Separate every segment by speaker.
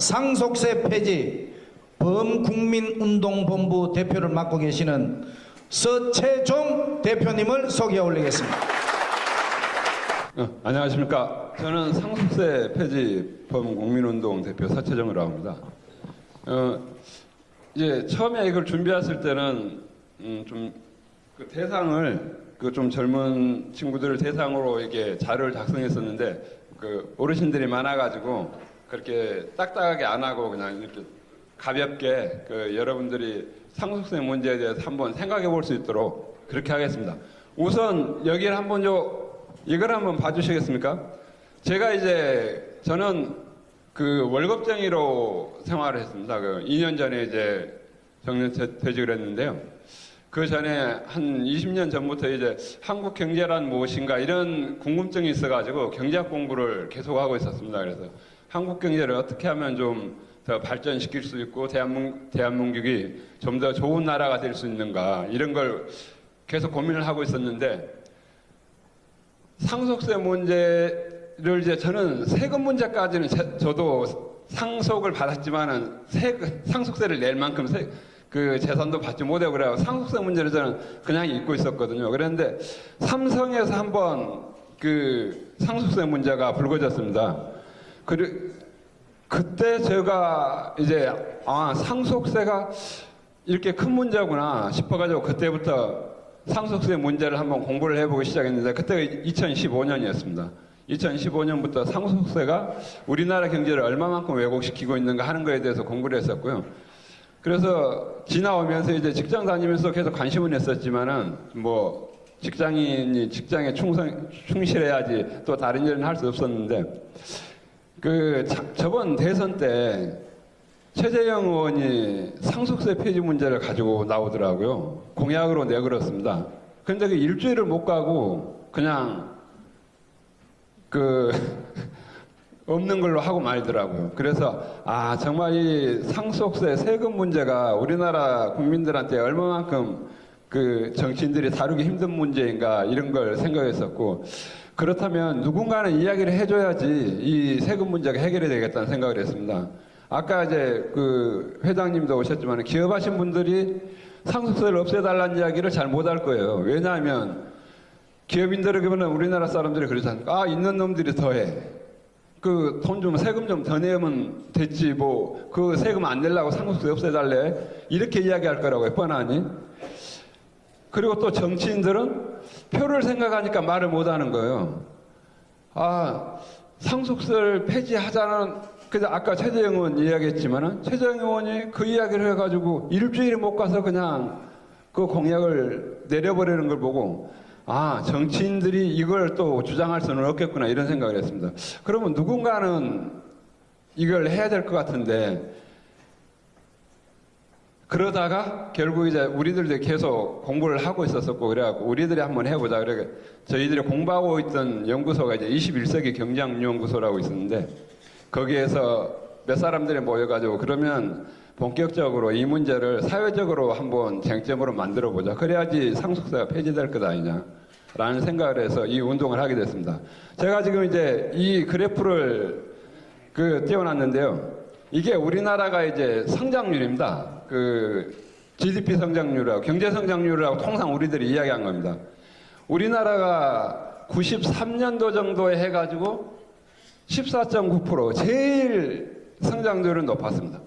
Speaker 1: 상속세 폐지 범국민운동본부 대표를 맡고 계시는 서채종 대표님을 소개해 올리겠습니다.
Speaker 2: 안녕하십니까. 저는 상속세 폐지 범국민운동 대표 서채종이라고 합니다. 이제 처음에 이걸 준비했을 때는 좀 그 대상을 좀 젊은 친구들을 대상으로 이렇게 자료를 작성했었는데 그 어르신들이 많아가지고 그렇게 딱딱하게 안 하고 그냥 이렇게 가볍게 그 여러분들이 상속세 문제에 대해서 한번 생각해 볼 수 있도록 그렇게 하겠습니다. 우선 여기를 한번 이걸 한번 봐주시겠습니까? 저는 그 월급쟁이로 생활을 했습니다. 그 2년 전에 이제 정년퇴직을 했는데요. 그 전에 한 20년 전부터 이제 한국 경제란 무엇인가 이런 궁금증이 있어가지고 경제학 공부를 계속하고 있었습니다. 그래서 한국 경제를 어떻게 하면 좀 더 발전시킬 수 있고 대한민국이 좀 더 좋은 나라가 될 수 있는가 이런 걸 계속 고민을 하고 있었는데 상속세 문제를 이제 저는 세금 문제까지는 저도 상속을 받았지만은 상속세를 낼 만큼 그 재산도 받지 못하고 그래요. 상속세 문제를 저는 그냥 잊고 있었거든요. 그런데 삼성에서 한번 그 상속세 문제가 불거졌습니다. 그때 제가 이제 상속세가 이렇게 큰 문제구나 싶어가지고 그때부터 상속세 문제를 한번 공부를 해보기 시작했는데 그때가 2015년이었습니다. 2015년부터 상속세가 우리나라 경제를 얼마만큼 왜곡시키고 있는가 하는 거에 대해서 공부를 했었고요. 그래서 지나오면서 이제 직장 다니면서 계속 관심은 했었지만은 뭐 직장인이 직장에 충실해야지 또 다른 일은 할 수 없었는데 저번 대선 때 최재형 의원이 상속세 폐지 문제를 가지고 나오더라고요. 공약으로 내걸었습니다. 그런데 그 일주일을 못 가고 그냥 없는 걸로 하고 말더라고요. 그래서 정말 이 상속세 세금 문제가 우리나라 국민들한테 얼마만큼 그 정치인들이 다루기 힘든 문제인가 이런 걸 생각했었고 그렇다면 누군가는 이야기를 해줘야지 이 세금 문제가 해결이 되겠다는 생각을 했습니다. 아까 이제 그 회장님도 오셨지만 기업하신 분들이 상속세를 없애달라는 이야기를 잘 못할 거예요. 왜냐하면 기업인들을 보면 우리나라 사람들이 그러지 않습니까? 있는 놈들이 더해. 그 돈 좀 세금 좀 더 내면 됐지 뭐 그 세금 안 내려고 상속세 없애달래 이렇게 이야기할 거라고요. 뻔하니. 그리고 또 정치인들은 표를 생각하니까 말을 못하는 거예요. 상속세를 폐지하자는 그래서 아까 최재형 의원 이야기했지만은 최재형 의원이 그 이야기를 해가지고 일주일에 못 가서 그냥 그 공약을 내려버리는 걸 보고 정치인들이 이걸 또 주장할 수는 없겠구나 이런 생각을 했습니다. 그러면 누군가는 이걸 해야 될 것 같은데 그러다가 결국 이제 우리들도 계속 공부를 하고 있었었고 그래갖고 우리들이 한번 해보자 그래 저희들이 공부하고 있던 연구소가 이제 21세기 경제연구소라고 있었는데 거기에서 몇 사람들이 모여가지고 그러면 본격적으로 이 문제를 사회적으로 한번 쟁점으로 만들어 보자. 그래야지 상속세가 폐지될 것 아니냐. 라는 생각을 해서 이 운동을 하게 됐습니다. 제가 지금 이제 이 그래프를 띄워놨는데요. 이게 우리나라가 이제 성장률입니다. GDP 성장률하고 경제 성장률하고 통상 우리들이 이야기한 겁니다. 우리나라가 93년도 정도에 해가지고 14.9% 제일 성장률은 높았습니다.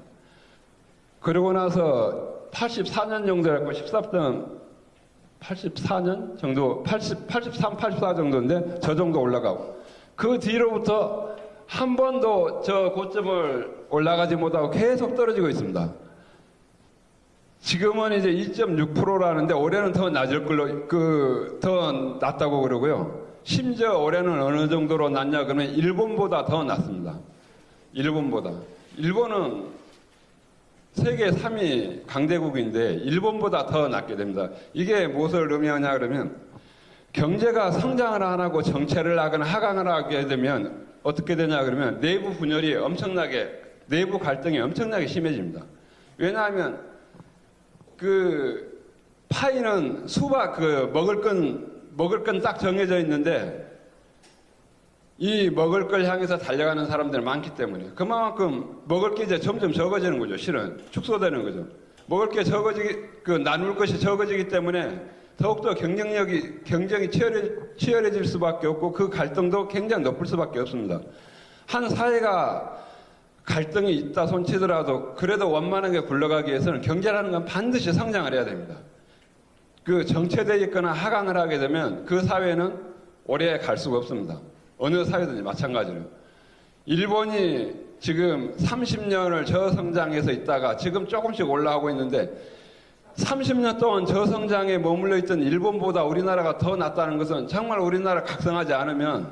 Speaker 2: 그러고 나서 84년 정도 했고 84년 정도 83, 84 정도인데 저 정도 올라가고 그 뒤로부터 한 번도 저 고점을 올라가지 못하고 계속 떨어지고 있습니다. 지금은 이제 2.6%라는데 올해는 더 낮을 걸로 더 낮다고 그러고요. 심지어 올해는 어느 정도로 낮냐 그러면 일본보다 더 낮습니다. 일본보다. 일본은 세계 3위 강대국인데 일본보다 더 낮게 됩니다. 이게 무엇을 의미하냐 그러면 경제가 성장을 안 하고 정체를 하거나 하강을 하게 되면 어떻게 되냐 그러면 내부 분열이 내부 갈등이 엄청나게 심해집니다. 왜냐하면 파이는 먹을 건 딱 정해져 있는데 이 먹을 걸 향해서 달려가는 사람들이 많기 때문에 그만큼 먹을 게 이제 점점 적어지는 거죠. 실은 축소되는 거죠. 먹을 게 나눌 것이 적어지기 때문에 더욱더 경쟁이 치열해질 수밖에 없고 그 갈등도 굉장히 높을 수밖에 없습니다. 한 사회가 갈등이 있다 손치더라도 그래도 원만하게 굴러가기 위해서는 경제라는 건 반드시 성장을 해야 됩니다. 그 정체되어 있거나 하강을 하게 되면 그 사회는 오래 갈 수가 없습니다. 어느 사회든지 마찬가지로. 일본이 지금 30년을 저성장해서 있다가 지금 조금씩 올라가고 있는데 30년 동안 저성장에 머물러 있던 일본보다 우리나라가 더 낫다는 것은 정말 우리나라 각성하지 않으면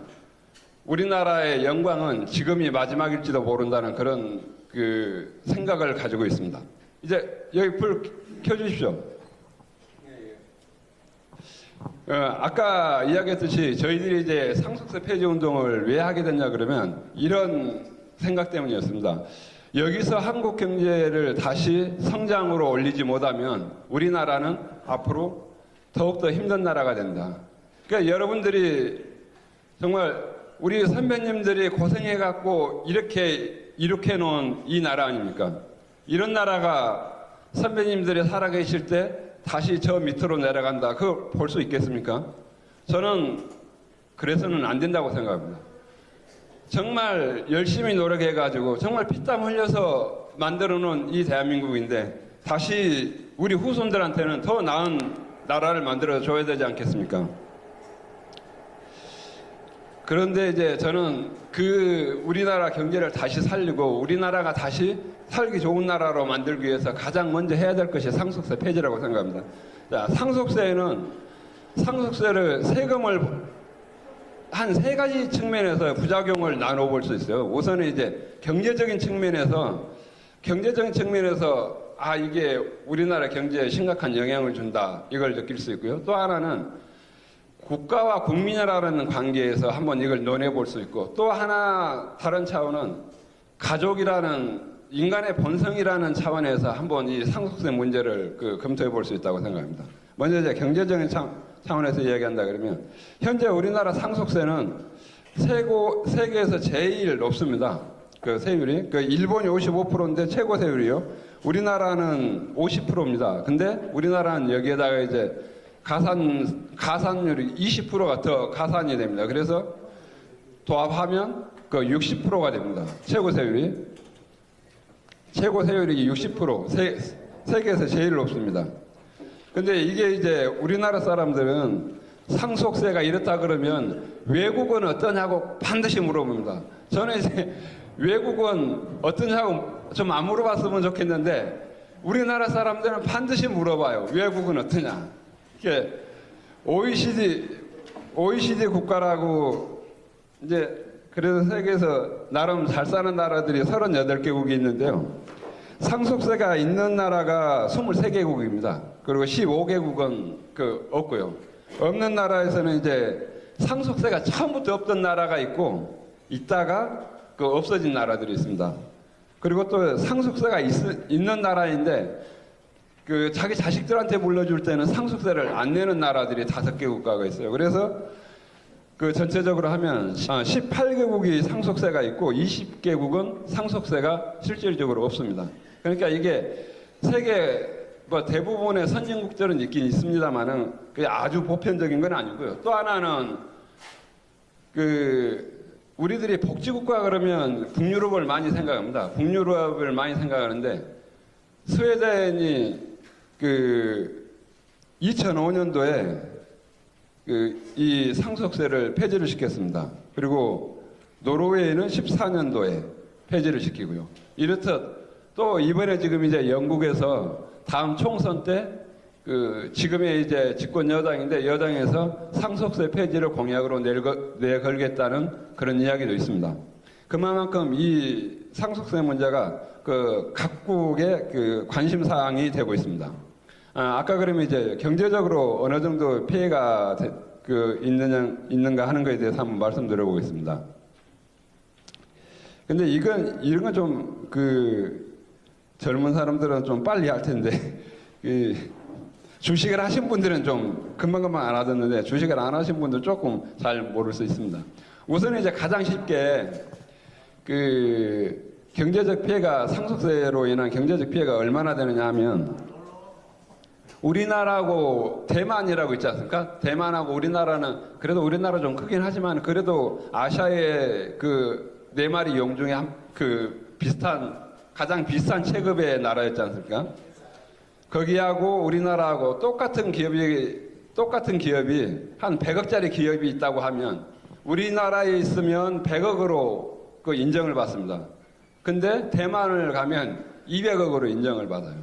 Speaker 2: 우리나라의 영광은 지금이 마지막일지도 모른다는 그런 그 생각을 가지고 있습니다. 이제 여기 불 켜주십시오. 아까 이야기했듯이 저희들이 이제 상속세 폐지 운동을 왜 하게 됐냐 그러면 이런 생각 때문이었습니다. 여기서 한국 경제를 다시 성장으로 올리지 못하면 우리나라는 앞으로 더욱더 힘든 나라가 된다. 그러니까 여러분들이 정말 우리 선배님들이 고생해갖고 이렇게 놓은 이 나라 아닙니까? 이런 나라가 선배님들이 살아계실 때 다시 저 밑으로 내려간다. 그걸 볼 수 있겠습니까? 저는 그래서는 안 된다고 생각합니다. 정말 열심히 노력해가지고 정말 피땀 흘려서 만들어 놓은 이 대한민국인데 다시 우리 후손들한테는 더 나은 나라를 만들어 줘야 되지 않겠습니까? 그런데 이제 저는 그 우리나라 경제를 다시 살리고 우리나라가 다시 살기 좋은 나라로 만들기 위해서 가장 먼저 해야 될 것이 상속세 폐지라고 생각합니다. 자, 상속세를 세금을 한 세 가지 측면에서 부작용을 나눠볼 수 있어요. 우선은 이제 경제적인 측면에서 이게 우리나라 경제에 심각한 영향을 준다. 이걸 느낄 수 있고요. 또 하나는 국가와 국민이라는 관계에서 한번 이걸 논해볼 수 있고 또 하나 다른 차원은 가족이라는 인간의 본성이라는 차원에서 한번 이 상속세 문제를 검토해 볼 수 있다고 생각합니다. 먼저 이제 경제적인 차원에서 이야기한다 그러면 현재 우리나라 상속세는 세계에서 제일 높습니다. 그 세율이 일본이 55%인데 최고 세율이요. 우리나라는 50%입니다. 근데 우리나라는 여기에다가 이제 가산율이 20%가 더 가산이 됩니다. 그래서 도합하면 60%가 됩니다. 최고 세율이 60%. 세계에서 제일 높습니다. 근데 이게 이제 우리나라 사람들은 상속세가 이렇다 그러면 외국은 어떠냐고 반드시 물어봅니다. 저는 이제 외국은 어떠냐고 좀 안 물어봤으면 좋겠는데 우리나라 사람들은 반드시 물어봐요. 외국은 어떠냐. 이게 OECD 국가라고 이제 그래서 세계에서 나름 잘 사는 나라들이 38개국이 있는데요. 상속세가 있는 나라가 23개국입니다. 그리고 15개국은 없고요. 없는 나라에서는 이제 상속세가 처음부터 없던 나라가 있고 있다가 없어진 나라들이 있습니다. 그리고 또 상속세가 있는 나라인데 자기 자식들한테 물려줄 때는 상속세를 안 내는 나라들이 5개 국가가 있어요. 그래서 전체적으로 하면 18개국이 상속세가 있고 20개국은 상속세가 실질적으로 없습니다. 그러니까 이게 세계 대부분의 선진국들은 있긴 있습니다만은 그게 아주 보편적인 건 아니고요. 또 하나는 우리들이 복지국가 그러면 북유럽을 많이 생각합니다. 북유럽을 많이 생각하는데 스웨덴이 2005년도에 이 상속세를 폐지를 시켰습니다. 그리고 노르웨이는 14년도에 폐지를 시키고요. 이렇듯 또 이번에 지금 이제 영국에서 다음 총선 때 지금의 이제 집권 여당인데 여당에서 상속세 폐지를 공약으로 내걸겠다는 그런 이야기도 있습니다. 그만큼 이 상속세 문제가 각국의 관심 사항이 되고 있습니다. 아까 그러면 이제 경제적으로 어느 정도 피해가 있는가 하는 것에 대해서 한번 말씀드려보겠습니다. 근데 이런 건 좀 젊은 사람들은 좀 빨리 할 텐데 주식을 하신 분들은 좀 금방금방 알아듣는데 주식을 안 하신 분들 조금 잘 모를 수 있습니다. 우선 이제 가장 쉽게 그 경제적 피해가 상속세로 인한 경제적 피해가 얼마나 되느냐 하면 우리나라하고 대만이라고 있지 않습니까? 대만하고 우리나라는 그래도 우리나라 좀 크긴 하지만 그래도 아시아의 그 네 마리 용 중에 그 비슷한 가장 비싼 체급의 나라였지 않습니까? 거기하고 우리나라하고 똑같은 기업이 한 100억짜리 기업이 있다고 하면 우리나라에 있으면 100억으로 그 인정을 받습니다. 근데 대만을 가면 200억으로 인정을 받아요.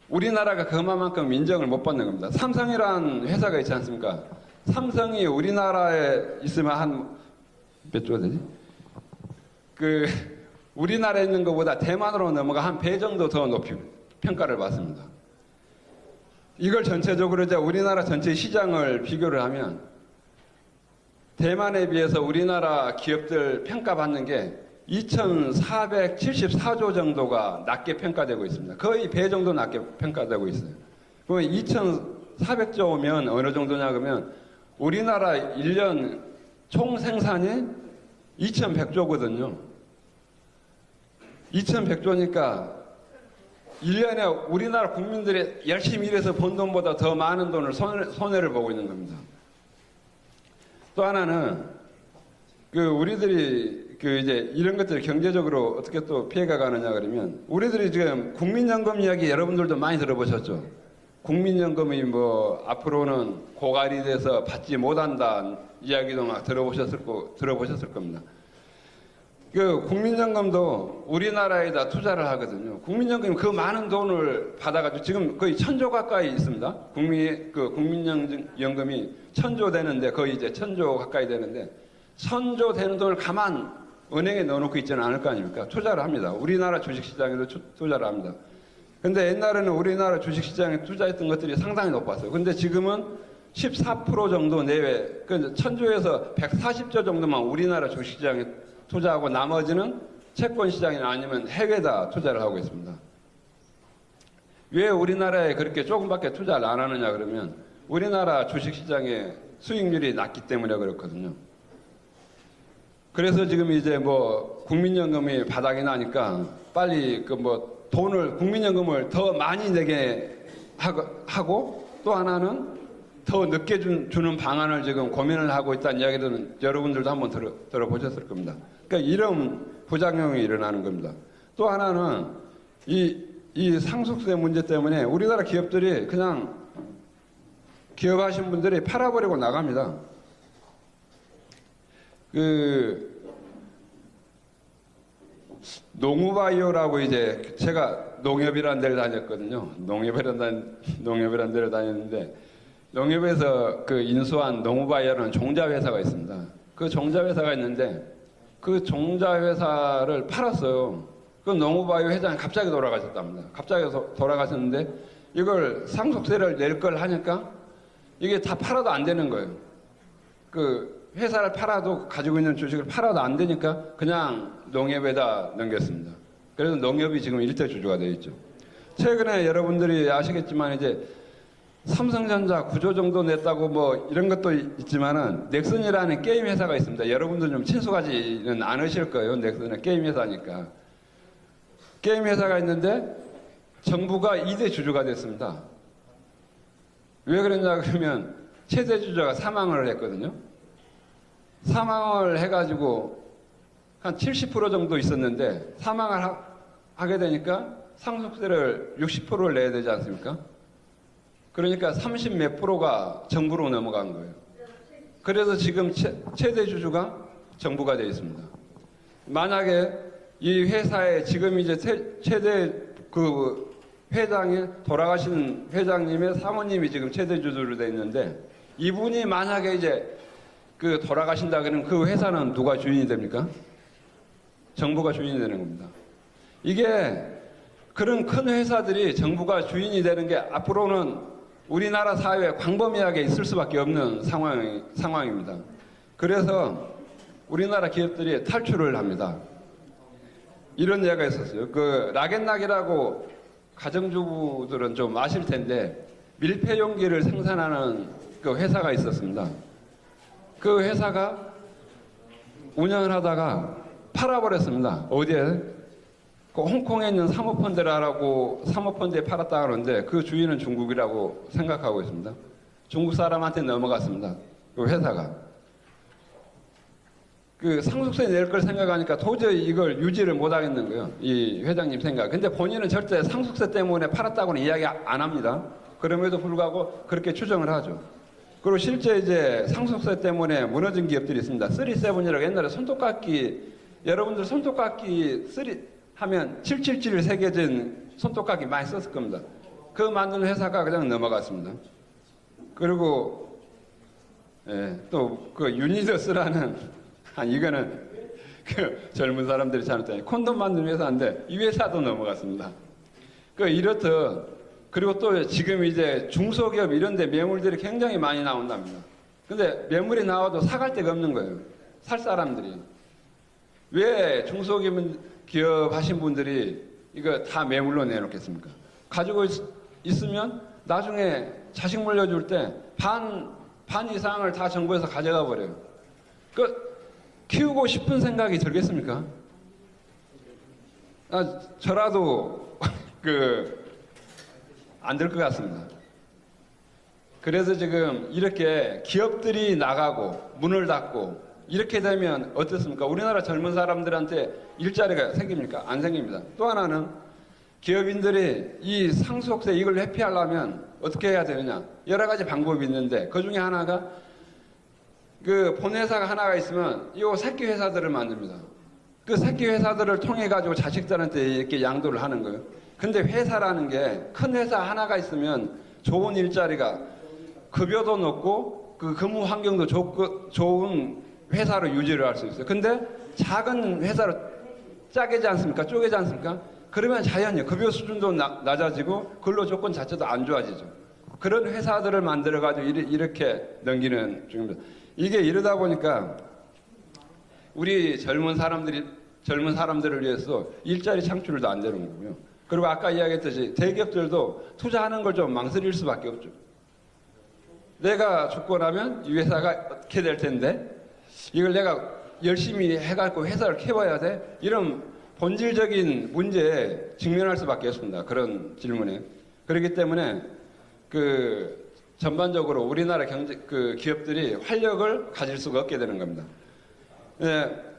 Speaker 2: 우리나라가 그만큼 인정을 못 받는 겁니다. 삼성이라는 회사가 있지 않습니까? 삼성이 우리나라에 있으면 한 몇 조가 되지? 그 우리나라에 있는 것보다 대만으로 넘어가 한 배 정도 더 높이 평가를 받습니다. 이걸 전체적으로 이제 우리나라 전체 시장을 비교를 하면 대만에 비해서 우리나라 기업들 평가받는 게 2,474조 정도가 낮게 평가되고 있습니다. 거의 배 정도 낮게 평가되고 있어요. 그러면 2,400조면 어느 정도냐 그러면 우리나라 1년 총 생산이 2,100조거든요. 2,100조니까 1년에 우리나라 국민들이 열심히 일해서 번 돈보다 더 많은 돈을 손해를 보고 있는 겁니다. 또 하나는 그 우리들이 그 이제 이런 것들 경제적으로 어떻게 또 피해가 가느냐 그러면 우리들이 지금 국민연금 이야기 여러분들도 많이 들어보셨죠? 국민연금이 뭐 앞으로는 고갈이 돼서 받지 못한다 이야기도 막 들어보셨을 겁니다. 그 국민연금도 우리나라에다 투자를 하거든요. 국민연금이 그 많은 돈을 받아가지고 지금 거의 1,000조 가까이 있습니다. 국민연금이 1,000조 되는데 거의 이제 1,000조 가까이 되는데 1,000조 되는 돈을 가만 은행에 넣어놓고 있지는 않을 거 아닙니까? 투자를 합니다. 우리나라 주식시장에도 투자를 합니다. 근데 옛날에는 우리나라 주식시장에 투자했던 것들이 상당히 높았어요. 근데 지금은 14% 정도 내외, 그 1,000조에서 140조 정도만 우리나라 주식시장에 투자하고 나머지는 채권시장이나 아니면 해외에다 투자를 하고 있습니다. 왜 우리나라에 그렇게 조금밖에 투자를 안 하느냐 그러면 우리나라 주식시장의 수익률이 낮기 때문에 그렇거든요. 그래서 지금 이제 뭐 국민연금이 바닥이 나니까 빨리 그 뭐 돈을 국민연금을 더 많이 내게 하고 또 하나는 더 늦게 주는 방안을 지금 고민을 하고 있다는 이야기들은 여러분들도 한번 들어보셨을 겁니다. 그러니까 이런 부작용이 일어나는 겁니다. 또 하나는 이 상속세 문제 때문에 우리나라 기업들이 그냥 기업하신 분들이 팔아버리고 나갑니다. 그 농우바이오라고 이제 제가 농협이라는 데를 다녔거든요. 농협이라는 데를 다녔는데 농협에서 그 인수한 농우바이오라는 종자회사가 있습니다. 그 종자회사가 있는데 그 종자회사를 팔았어요. 그 농우바이오 회장이 갑자기 돌아가셨답니다. 갑자기 돌아가셨는데 이걸 상속세를 낼 걸 하니까 이게 다 팔아도 안 되는 거예요. 그 회사를 팔아도 가지고 있는 주식을 팔아도 안 되니까 그냥 농협에다 넘겼습니다. 그래서 농협이 지금 일대 주주가 되어 있죠. 최근에 여러분들이 아시겠지만 이제 삼성전자 9조 정도 냈다고 뭐 이런 것도 있지만은 넥슨이라는 게임 회사가 있습니다. 여러분들 좀 친숙하지는 않으실 거예요. 넥슨은 게임 회사니까. 게임 회사가 있는데 정부가 2대 주주가 됐습니다. 왜 그랬냐 그러면 최대 주주가 사망을 했거든요. 사망을 해가지고 한 70% 정도 있었는데 사망을 하게 되니까 상속세를 60%를 내야 되지 않습니까? 그러니까 30 몇 프로가 정부로 넘어간 거예요. 그래서 지금 최대 주주가 정부가 되어 있습니다. 만약에 이 회사에 지금 이제 최대 그 회장이 돌아가신 회장님의 사모님이 지금 최대 주주로 되어 있는데 이분이 만약에 이제 그 돌아가신다 그러면 그 회사는 누가 주인이 됩니까? 정부가 주인이 되는 겁니다. 이게 그런 큰 회사들이 정부가 주인이 되는 게 앞으로는 우리나라 사회에 광범위하게 있을 수밖에 없는 상황입니다. 그래서 우리나라 기업들이 탈출을 합니다. 이런 예가 있었어요. 그 락앤락이라고 가정주부들은 좀 아실 텐데 밀폐 용기를 생산하는 그 회사가 있었습니다. 그 회사가 운영을 하다가 팔아버렸습니다. 어디에? 그 홍콩에 있는 사모펀드에 팔았다 하는데 그 주인은 중국이라고 생각하고 있습니다. 중국 사람한테 넘어갔습니다. 그 회사가. 그 상속세 낼 걸 생각하니까 도저히 이걸 유지를 못 하겠는 거예요. 이 회장님 생각. 근데 본인은 절대 상속세 때문에 팔았다고는 이야기 안 합니다. 그럼에도 불구하고 그렇게 추정을 하죠. 그리고 실제 이제 상속세 때문에 무너진 기업들이 있습니다. 37이라고 옛날에 손톱깎이, 여러분들 손톱깎이 하면 777 새겨진 손톱깎이 많이 썼을 겁니다. 그 만드는 회사가 그냥 넘어갔습니다. 그리고 또 그 유니더스라는 이거는 그 젊은 사람들이 잘못하니 콘돔 만드는 회사인데 이 회사도 넘어갔습니다. 그 이렇듯 그리고 또 지금 이제 중소기업 이런 데 매물들이 굉장히 많이 나온답니다. 근데 매물이 나와도 사갈 데가 없는 거예요. 살 사람들이. 왜 중소기업 하신 분들이 이거 다 매물로 내놓겠습니까? 가지고 있으면 나중에 자식 물려줄 때 반 이상을 다 정부에서 가져가 버려요. 키우고 싶은 생각이 들겠습니까? 저라도 안 될 것 같습니다. 그래서 지금 이렇게 기업들이 나가고 문을 닫고 이렇게 되면 어떻습니까? 우리나라 젊은 사람들한테 일자리가 생깁니까? 안 생깁니다. 또 하나는 기업인들이 이 상속세 이걸 회피하려면 어떻게 해야 되느냐? 여러 가지 방법이 있는데 그 중에 하나가 그 본회사가 하나가 있으면 이 새끼 회사들을 만듭니다. 그 새끼 회사들을 통해 가지고 자식들한테 이렇게 양도를 하는 거예요. 근데 회사라는 게 큰 회사 하나가 있으면 좋은 일자리가 급여도 높고 그 근무 환경도 좋은 회사로 유지를 할 수 있어요. 근데 작은 회사로 짜게지 않습니까? 쪼개지 않습니까? 그러면 자연히 급여 수준도 낮아지고 근로 조건 자체도 안 좋아지죠. 그런 회사들을 만들어 가지고 이렇게 넘기는 중입니다. 이게 이러다 보니까 우리 젊은 사람들을 위해서 일자리 창출도 안 되는 거고요. 그리고 아까 이야기했듯이 대기업들도 투자하는 걸 좀 망설일 수밖에 없죠. 내가 죽고 나면 이 회사가 어떻게 될 텐데 이걸 내가 열심히 해갖고 회사를 키워야 돼? 이런 본질적인 문제에 직면할 수밖에 없습니다. 그런 질문에. 그렇기 때문에 전반적으로 우리나라 기업들이 활력을 가질 수가 없게 되는 겁니다.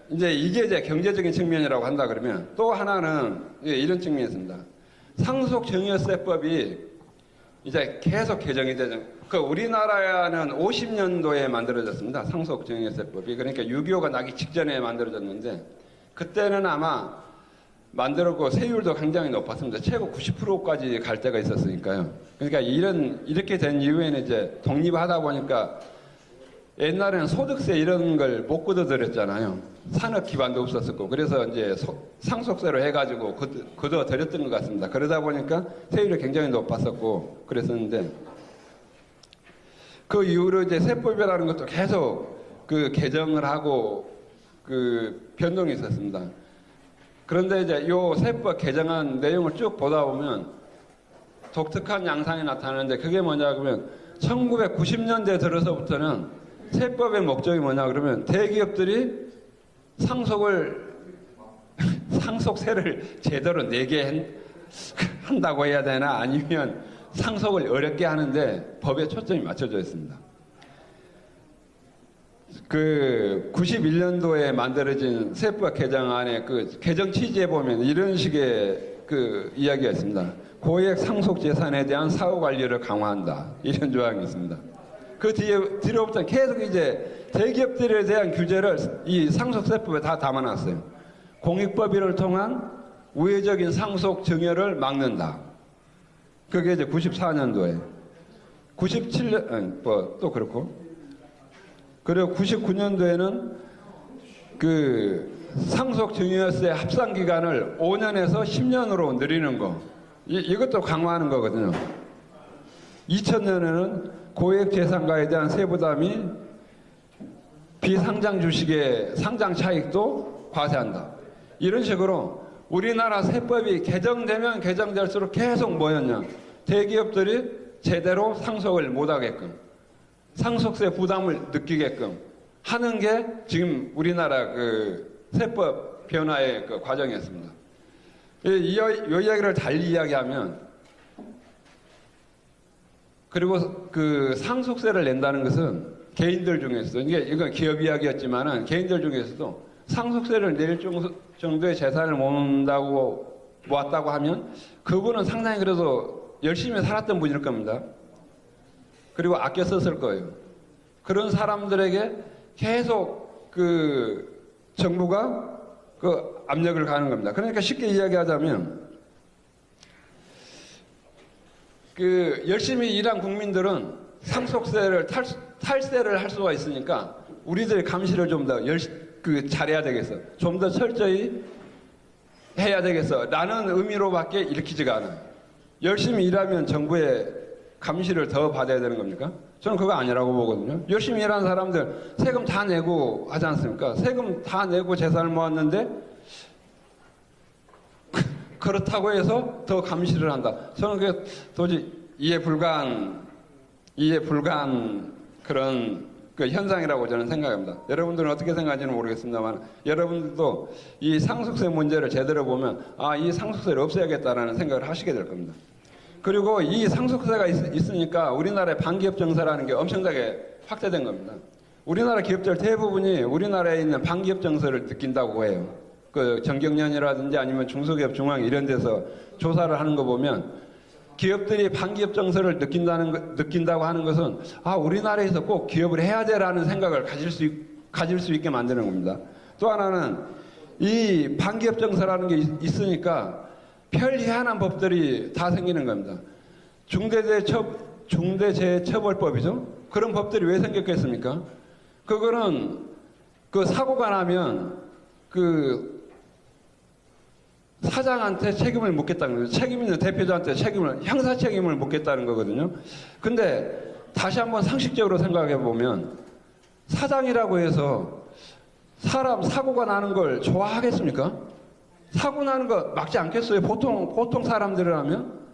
Speaker 2: 이제 이게 경제적인 측면이라고 한다 그러면 또 하나는 이런 측면이 있습니다. 상속증여세법이 이제 계속 개정이 되죠. 우리나라는 50년도에 만들어졌습니다. 상속증여세법이. 그러니까 6.25가 나기 직전에 만들어졌는데 그때는 아마 만들었고 세율도 굉장히 높았습니다. 최고 90%까지 갈 때가 있었으니까요. 그러니까 이렇게 된 이후에는 이제 독립하다 보니까 옛날에는 소득세 이런 걸 못 걷어들였잖아요. 산업 기반도 없었고 그래서 이제 상속세로 해가지고 걷어들였던 것 같습니다. 그러다 보니까 세율이 굉장히 높았었고 그랬었는데 그 이후로 이제 세법이라는 것도 계속 개정을 하고 변동이 있었습니다. 그런데 이제 요 세법 개정안 내용을 쭉 보다 보면 독특한 양상이 나타나는데 그게 뭐냐 그러면 1990년대 들어서부터는 세법의 목적이 뭐냐 그러면 대기업들이 상속세를 제대로 내게 한다고 해야 되나 아니면 상속을 어렵게 하는데 법에 초점이 맞춰져 있습니다. 91년도에 만들어진 세법 개정안의 개정 취지에 보면 이런 식의 이야기가 있습니다. 고액 상속 재산에 대한 사후 관리를 강화한다. 이런 조항이 있습니다. 그 뒤로부터 계속 이제 대기업들에 대한 규제를 이 상속세법에 다 담아놨어요. 공익법인을 통한 우회적인 상속 증여를 막는다. 그게 이제 94년도에. 97년, 또 그렇고. 그리고 99년도에는 상속 증여세 합산 기간을 5년에서 10년으로 늘리는 거. 이것도 강화하는 거거든요. 2000년에는 고액 재산가에 대한 세부담이 비상장 주식의 상장 차익도 과세한다. 이런 식으로 우리나라 세법이 개정되면 개정될수록 계속 뭐였냐. 대기업들이 제대로 상속을 못하게끔 상속세 부담을 느끼게끔 하는 게 지금 우리나라 그 세법 변화의 그 과정이었습니다. 이 이야기를 달리 이야기하면, 그리고 그 상속세를 낸다는 것은 개인들 중에서도, 이건 기업 이야기였지만은 개인들 중에서도 상속세를 낼 정도의 재산을 모았다고 하면 그분은 상당히 그래도 열심히 살았던 분일 겁니다. 그리고 아껴 썼을 거예요. 그런 사람들에게 계속 그 정부가 그 압력을 가하는 겁니다. 그러니까 쉽게 이야기하자면 그 열심히 일한 국민들은 상속세를 탈세를 할 수가 있으니까 우리들의 감시를 좀 더 잘해야 되겠어. 좀 더 철저히 해야 되겠어. 라는 의미로밖에 읽히지가 않아요. 열심히 일하면 정부의 감시를 더 받아야 되는 겁니까? 저는 그거 아니라고 보거든요. 열심히 일하는 사람들 세금 다 내고 하지 않습니까? 세금 다 내고 재산을 모았는데 그렇다고 해서 더 감시를 한다. 저는 그게 도저히 이해 불가한 그런 그 현상이라고 저는 생각합니다. 여러분들은 어떻게 생각하는지는 모르겠습니다만 여러분들도 이 상속세 문제를 제대로 보면 이 상속세를 없애야겠다라는 생각을 하시게 될 겁니다. 그리고 이 상속세가 있으니까 우리나라의 반기업 정서라는 게 엄청나게 확대된 겁니다. 우리나라 기업들 대부분이 우리나라에 있는 반기업 정서를 느낀다고 해요. 그 정경련이라든지 아니면 중소기업 중앙 이런 데서 조사를 하는 거 보면 기업들이 반기업 정서를 느낀다고 하는 것은 우리나라에서 꼭 기업을 해야 되라는 생각을 가질 수 있게 만드는 겁니다. 또 하나는 이 반기업 정서라는 게 있으니까 편리한 법들이 다 생기는 겁니다. 중대재해처벌법이죠. 그런 법들이 왜 생겼겠습니까? 그거는 그 사고가 나면 그 사장한테 책임을 묻겠다는 거죠. 책임 있는 대표자한테 형사 책임을 묻겠다는 거거든요. 근데 다시 한번 상식적으로 생각해 보면 사장이라고 해서 사람 사고가 나는 걸 좋아하겠습니까? 사고 나는 거 막지 않겠어요? 보통 사람들이라면?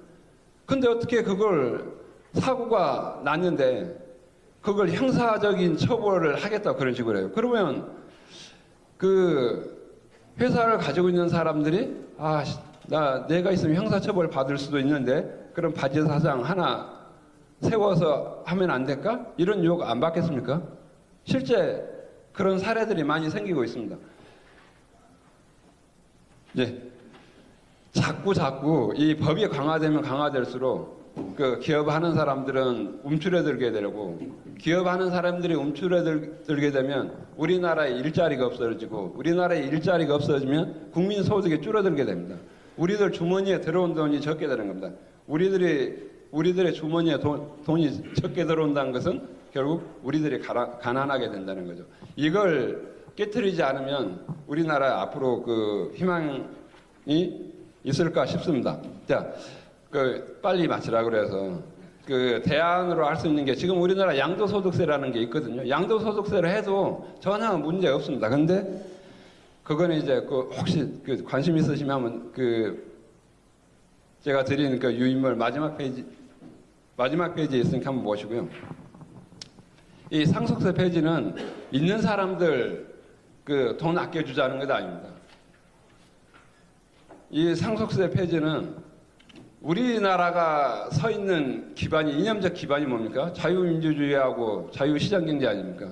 Speaker 2: 근데 어떻게 그걸 사고가 났는데 그걸 형사적인 처벌을 하겠다 그런 식으로 해요. 그러면 그 회사를 가지고 있는 사람들이 내가 있으면 형사처벌 받을 수도 있는데 그럼 바지 사장 하나 세워서 하면 안 될까? 이런 유혹 안 받겠습니까? 실제 그런 사례들이 많이 생기고 있습니다. 자꾸 이 법이 강화되면 강화될수록 그 기업하는 사람들은 움츠러들게 되고 기업하는 사람들이 움츠러들게 되면 우리나라의 일자리가 없어지고 우리나라의 일자리가 없어지면 국민 소득이 줄어들게 됩니다. 우리들 주머니에 들어온 돈이 적게 되는 겁니다. 우리들의 주머니에 돈이 적게 들어온다는 것은 결국 우리들이 가난하게 된다는 거죠. 이걸 깨트리지 않으면 우리나라 앞으로 그 희망이 있을까 싶습니다. 자, 빨리 마치라 그래서 대안으로 할 수 있는 게 지금 우리나라 양도소득세라는 게 있거든요. 양도소득세를 해도 전혀 문제 없습니다. 근데 그거는 이제 혹시 관심 있으시면 제가 드리는 유인물 마지막 페이지에 있으니까 한번 보시고요. 이 상속세 폐지는 있는 사람들 돈 아껴주자는 것 아닙니다. 이 상속세 폐지는 우리나라가 서 있는 기반이 이념적 기반이 뭡니까? 자유민주주의하고 자유시장경제 아닙니까?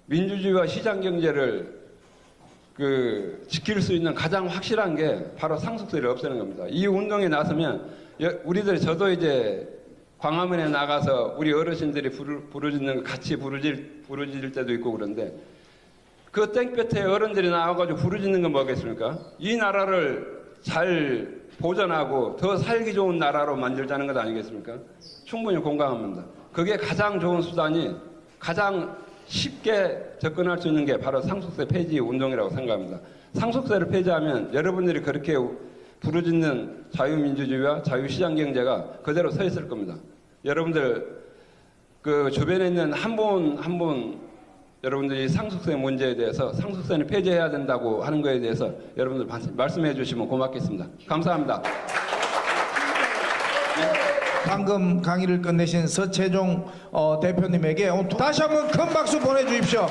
Speaker 2: 민주주의와 시장경제를 지킬 수 있는 가장 확실한 게 바로 상속세를 없애는 겁니다. 이 운동에 나서면 저도 이제 광화문에 나가서 우리 어르신들이 부르짖는 거 같이 부르짖을 때도 있고 그런데 그 땡볕에 어른들이 나와가지고 부르짖는 건 뭐겠습니까? 이 나라를 잘 보존하고 더 살기 좋은 나라로 만들자는 것 아니겠습니까? 충분히 공감합니다. 그게 가장 좋은 수단이 가장 쉽게 접근할 수 있는 게 바로 상속세 폐지 운동이라고 생각합니다. 상속세를 폐지하면 여러분들이 그렇게 부르짖는 자유민주주의와 자유시장경제가 그대로 서 있을 겁니다. 여러분들 주변에 있는 한 분 여러분들이 상속세 문제에 대해서 상속세는 폐지해야 된다고 하는 것에 대해서 여러분들 말씀해 주시면 고맙겠습니다. 감사합니다.
Speaker 1: 방금 강의를 끝내신 서채종 대표님에게 다시 한번 큰 박수 보내주십시오.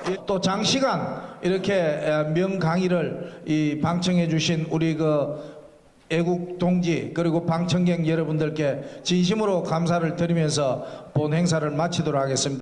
Speaker 1: 예. 또 장시간 이렇게 명강의를 방청해 주신 우리 애국 동지 그리고 방청객 여러분들께 진심으로 감사를 드리면서 본 행사를 마치도록 하겠습니다.